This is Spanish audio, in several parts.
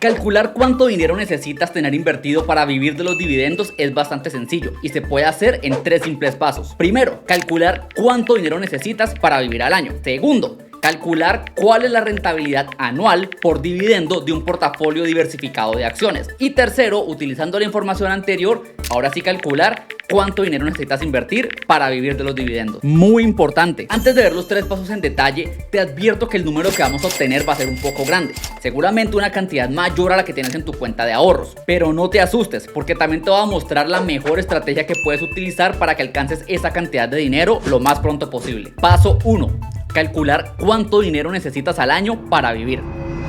Calcular cuánto dinero necesitas tener invertido para vivir de los dividendos es bastante sencillo y se puede hacer en 3 simples pasos. Primero, calcular cuánto dinero necesitas para vivir al año. Segundo, calcular cuál es la rentabilidad anual por dividendo de un portafolio diversificado de acciones. Y tercero, utilizando la información anterior, ahora sí calcular cuánto dinero necesitas invertir para vivir de los dividendos. Muy importante. Antes de ver los 3 pasos en detalle, te advierto que el número que vamos a obtener va a ser un poco grande. Seguramente una cantidad mayor a la que tienes en tu cuenta de ahorros. Pero no te asustes, porque también te voy a mostrar la mejor estrategia que puedes utilizar para que alcances esa cantidad de dinero lo más pronto posible. Paso 1. Calcular cuánto dinero necesitas al año para vivir.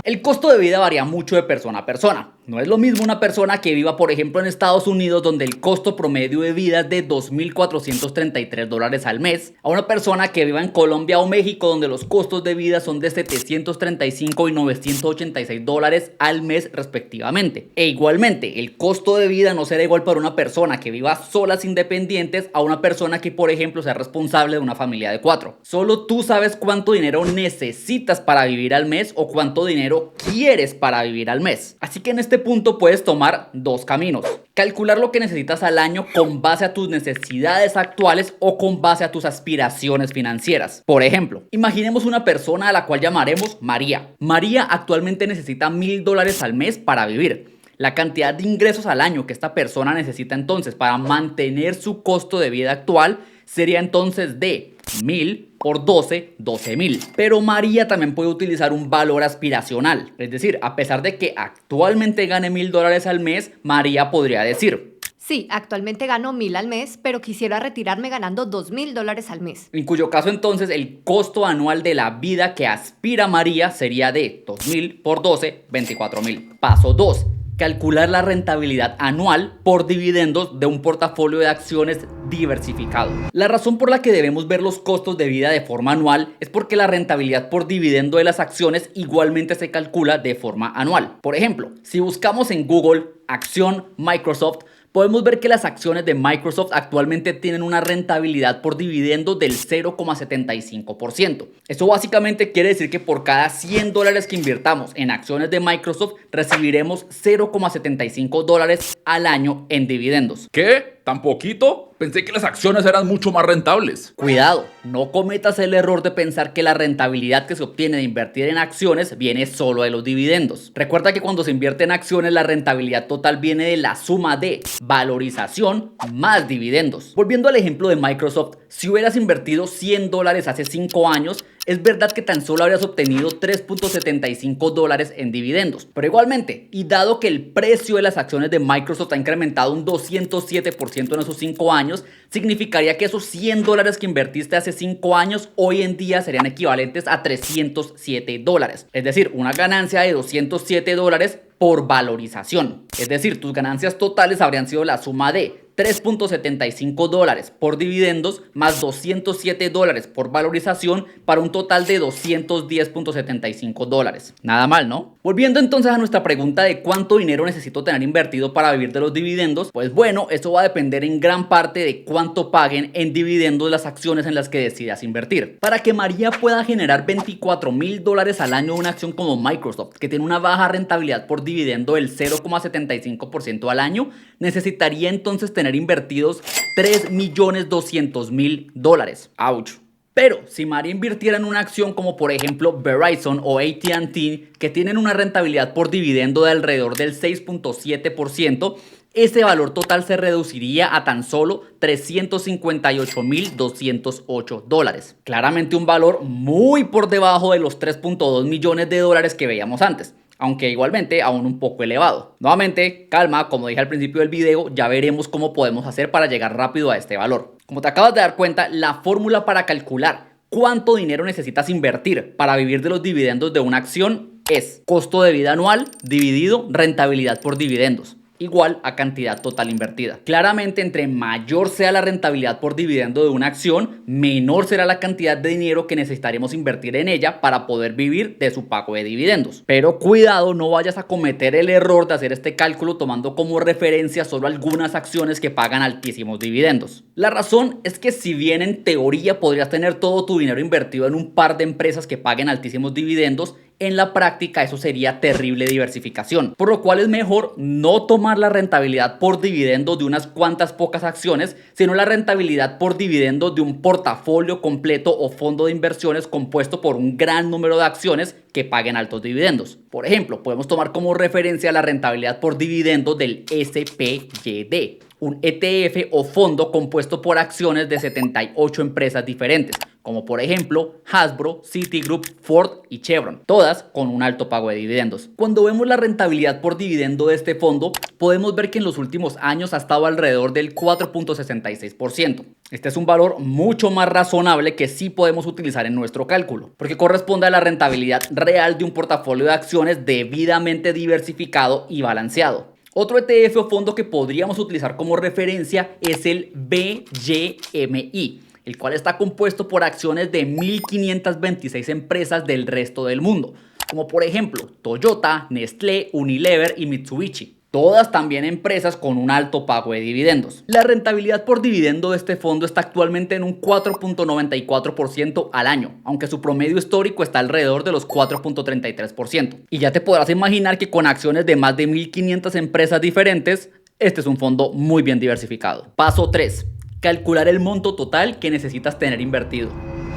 El costo de vida varía mucho de persona a persona. No es lo mismo una persona que viva, por ejemplo, en Estados Unidos, donde el costo promedio de vida es de $2.433 al mes, a una persona que viva en Colombia o México, donde los costos de vida son de $735 y $986 al mes respectivamente. E igualmente, el costo de vida no será igual para una persona que viva solas independientes a una persona que, por ejemplo, sea responsable de una familia de 4. Solo tú sabes cuánto dinero necesitas para vivir al mes o cuánto dinero quieres para vivir al mes. Así que en este punto puedes tomar 2 caminos. Calcular lo que necesitas al año con base a tus necesidades actuales o con base a tus aspiraciones financieras. Por ejemplo, imaginemos una persona a la cual llamaremos María. María actualmente necesita $1,000 al mes para vivir. La cantidad de ingresos al año que esta persona necesita entonces para mantener su costo de vida actual sería entonces de 1,000 por 12,000. Pero María también puede utilizar un valor aspiracional. Es decir, a pesar de que actualmente gane $1,000 al mes, María podría decir: sí, actualmente gano 1,000 al mes, pero quisiera retirarme ganando $2,000 al mes. En cuyo caso entonces el costo anual de la vida que aspira María sería de 2,000 por 12, 24,000. Paso 2. Calcular la rentabilidad anual por dividendos de un portafolio de acciones diversificado. La razón por la que debemos ver los costos de vida de forma anual es porque la rentabilidad por dividendo de las acciones igualmente se calcula de forma anual. Por ejemplo, si buscamos en Google acción Microsoft, podemos ver que las acciones de Microsoft actualmente tienen una rentabilidad por dividendo del 0,75%. Eso básicamente quiere decir que por cada $100 que invirtamos en acciones de Microsoft recibiremos $0,75 al año en dividendos. ¿Qué? ¿Tan poquito? Pensé que las acciones eran mucho más rentables. Cuidado, no cometas el error de pensar que la rentabilidad que se obtiene de invertir en acciones viene solo de los dividendos. Recuerda que cuando se invierte en acciones la rentabilidad total viene de la suma de valorización más dividendos. Volviendo al ejemplo de Microsoft, si hubieras invertido $100 hace 5 años, es verdad que tan solo habrías obtenido $3.75 en dividendos. Pero igualmente, y dado que el precio de las acciones de Microsoft ha incrementado un 207% en esos 5 años, significaría que esos $100 que invertiste hace 5 años hoy en día serían equivalentes a $307. Es decir, una ganancia de $207 por valorización. Es decir, tus ganancias totales habrían sido la suma de $3.75 por dividendos más $207 por valorización para un total de $210.75. Nada mal, ¿no? Volviendo entonces a nuestra pregunta de cuánto dinero necesito tener invertido para vivir de los dividendos, pues bueno, eso va a depender en gran parte de cuánto paguen en dividendos las acciones en las que decidas invertir. Para que María pueda generar $24,000 al año de una acción como Microsoft, que tiene una baja rentabilidad por dividendo del 0,75% al año, necesitaría entonces tener invertidos $3,200,000. ¡Auch! Pero si María invirtiera en una acción como por ejemplo Verizon o AT&T, que tienen una rentabilidad por dividendo de alrededor del 6,7%, ese valor total se reduciría a tan solo $358,208. Claramente un valor muy por debajo de los $3.2 millones que veíamos antes, aunque igualmente aún un poco elevado. Nuevamente, calma, como dije al principio del video, ya veremos cómo podemos hacer para llegar rápido a este valor. Como te acabas de dar cuenta, la fórmula para calcular cuánto dinero necesitas invertir para vivir de los dividendos de una acción es costo de vida anual dividido rentabilidad por dividendos, igual a cantidad total invertida. Claramente, entre mayor sea la rentabilidad por dividendo de una acción, menor será la cantidad de dinero que necesitaremos invertir en ella para poder vivir de su pago de dividendos. Pero cuidado, no vayas a cometer el error de hacer este cálculo tomando como referencia solo algunas acciones que pagan altísimos dividendos. La razón es que si bien en teoría podrías tener todo tu dinero invertido en un par de empresas que paguen altísimos dividendos, En la práctica eso sería terrible diversificación, por lo cual es mejor no tomar la rentabilidad por dividendo de unas cuantas pocas acciones, sino la rentabilidad por dividendo de un portafolio completo o fondo de inversiones compuesto por un gran número de acciones que paguen altos dividendos. Por ejemplo, podemos tomar como referencia la rentabilidad por dividendo del SPYD, un ETF o fondo compuesto por acciones de 78 empresas diferentes, como por ejemplo Hasbro, Citigroup, Ford y Chevron, todas con un alto pago de dividendos. Cuando vemos la rentabilidad por dividendo de este fondo, podemos ver que en los últimos años ha estado alrededor del 4.66%. Este es un valor mucho más razonable que sí podemos utilizar en nuestro cálculo, porque corresponde a la rentabilidad real de un portafolio de acciones debidamente diversificado y balanceado. Otro ETF o fondo que podríamos utilizar como referencia es el BYMI, el cual está compuesto por acciones de 1.526 empresas del resto del mundo, como por ejemplo Toyota, Nestlé, Unilever y Mitsubishi. Todas también empresas con un alto pago de dividendos. La rentabilidad por dividendo de este fondo está actualmente en un 4.94% al año, aunque su promedio histórico está alrededor de los 4.33%. Y ya te podrás imaginar que con acciones de más de 1.500 empresas diferentes, este es un fondo muy bien diversificado. Paso 3. Calcular el monto total que necesitas tener invertido.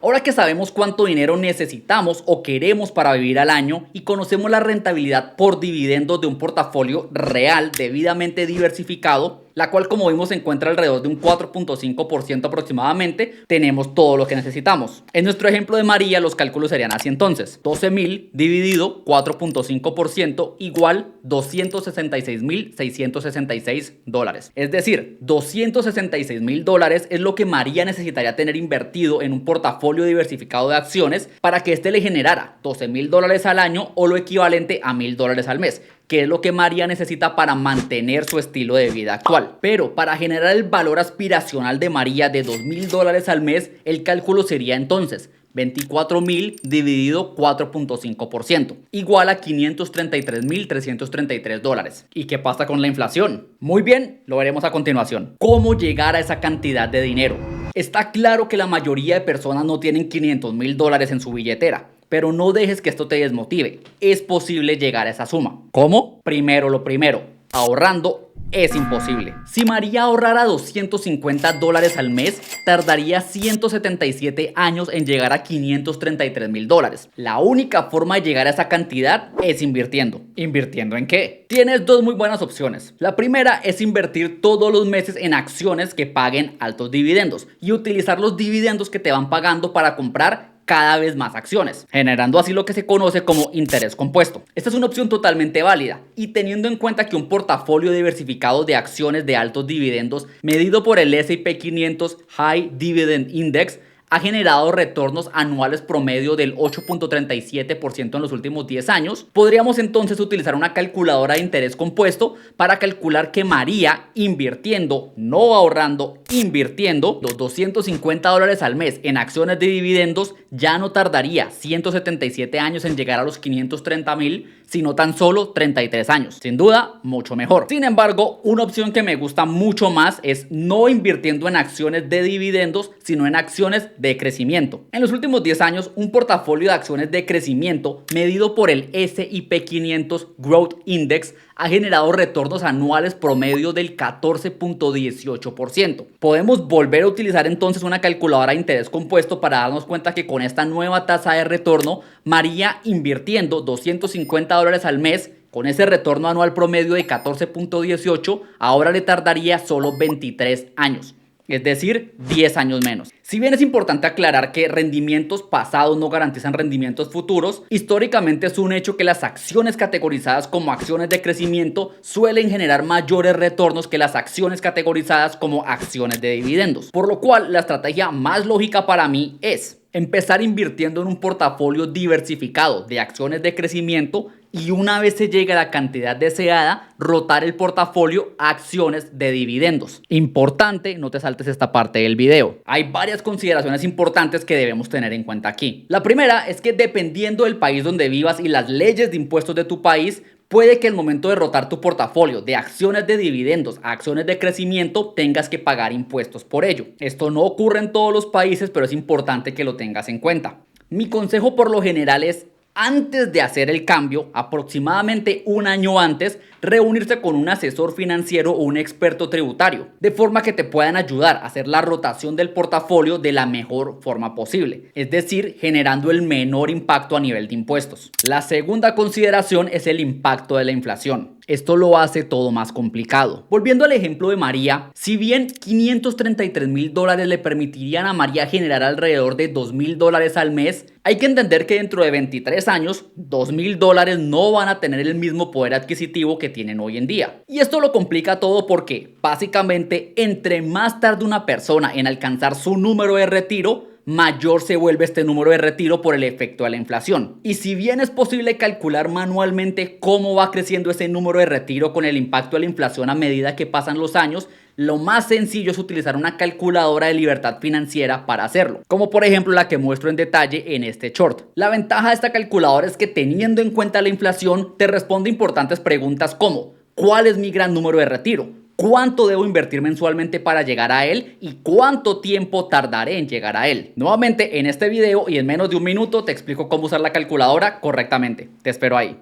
Ahora que sabemos cuánto dinero necesitamos o queremos para vivir al año y conocemos la rentabilidad por dividendos de un portafolio real debidamente diversificado, la cual como vimos se encuentra alrededor de un 4.5% aproximadamente, tenemos todo lo que necesitamos. En nuestro ejemplo de María los cálculos serían así entonces: 12.000 dividido 4.5% igual $266.666. Es decir, $266.000 es lo que María necesitaría tener invertido en un portafolio diversificado de acciones para que este le generara $12.000 al año o lo equivalente a $1.000 al mes, que es lo que María necesita para mantener su estilo de vida actual. Pero para generar el valor aspiracional de María de $2.000 al mes, el cálculo sería entonces 24.000 dividido 4.5% igual a $533.333. ¿Y qué pasa con la inflación? Muy bien, lo veremos a continuación. ¿Cómo llegar a esa cantidad de dinero? Está claro que la mayoría de personas no tienen $500.000 en su billetera, pero no dejes que esto te desmotive. Es posible llegar a esa suma. ¿Cómo? Primero lo primero, ahorrando es imposible. Si María ahorrara $250 al mes, tardaría 177 años en llegar a $533.000. La única forma de llegar a esa cantidad es invirtiendo. ¿Invirtiendo en qué? Tienes dos muy buenas opciones. La primera es invertir todos los meses en acciones que paguen altos dividendos y utilizar los dividendos que te van pagando para comprar cada vez más acciones, generando así lo que se conoce como interés compuesto. Esta es una opción totalmente válida y teniendo en cuenta que un portafolio diversificado de acciones de altos dividendos medido por el S&P 500 High Dividend Index ha generado retornos anuales promedio del 8.37% en los últimos 10 años, podríamos entonces utilizar una calculadora de interés compuesto para calcular que María, invirtiendo, no ahorrando, invirtiendo los $250 al mes en acciones de dividendos, ya no tardaría 177 años en llegar a los 530.000, sino tan solo 33 años. Sin duda, mucho mejor. Sin embargo, una opción que me gusta mucho más es no invirtiendo en acciones de dividendos, sino en acciones de crecimiento. En los últimos 10 años, un portafolio de acciones de crecimiento medido por el S&P 500 Growth Index ha generado retornos anuales promedio del 14.18%. Podemos volver a utilizar entonces una calculadora de interés compuesto para darnos cuenta que con esta nueva tasa de retorno, María invirtiendo $250 al mes, con ese retorno anual promedio de 14.18, ahora le tardaría solo 23 años. Es decir, 10 años menos. Si bien es importante aclarar que rendimientos pasados no garantizan rendimientos futuros, históricamente es un hecho que las acciones categorizadas como acciones de crecimiento suelen generar mayores retornos que las acciones categorizadas como acciones de dividendos. Por lo cual, la estrategia más lógica para mí es empezar invirtiendo en un portafolio diversificado de acciones de crecimiento y una vez se llegue a la cantidad deseada, rotar el portafolio a acciones de dividendos. Importante, no te saltes esta parte del video. Hay varias consideraciones importantes que debemos tener en cuenta aquí. La primera es que dependiendo del país donde vivas y las leyes de impuestos de tu país, puede que al momento de rotar tu portafolio de acciones de dividendos a acciones de crecimiento tengas que pagar impuestos por ello. Esto no ocurre en todos los países, pero es importante que lo tengas en cuenta. Mi consejo por lo general es: antes de hacer el cambio, aproximadamente un año antes, reunirse con un asesor financiero o un experto tributario, de forma que te puedan ayudar a hacer la rotación del portafolio de la mejor forma posible, es decir, generando el menor impacto a nivel de impuestos. La segunda consideración es el impacto de la inflación. Esto lo hace todo más complicado. Volviendo al ejemplo de María, si bien $533,000 le permitirían a María generar alrededor de $2,000 al mes, hay que entender que dentro de 23 años, $2,000 no van a tener el mismo poder adquisitivo que tienen hoy en día. Y esto lo complica todo porque, básicamente, entre más tarde una persona en alcanzar su número de retiro, mayor se vuelve este número de retiro por el efecto de la inflación. Y si bien es posible calcular manualmente cómo va creciendo ese número de retiro con el impacto de la inflación a medida que pasan los años, lo más sencillo es utilizar una calculadora de libertad financiera para hacerlo, como por ejemplo la que muestro en detalle en este short. La ventaja de esta calculadora es que, teniendo en cuenta la inflación, te responde importantes preguntas como: ¿cuál es mi gran número de retiro? ¿Cuánto debo invertir mensualmente para llegar a él? ¿Y cuánto tiempo tardaré en llegar a él? Nuevamente, en este video y en menos de un minuto te explico cómo usar la calculadora correctamente. Te espero ahí.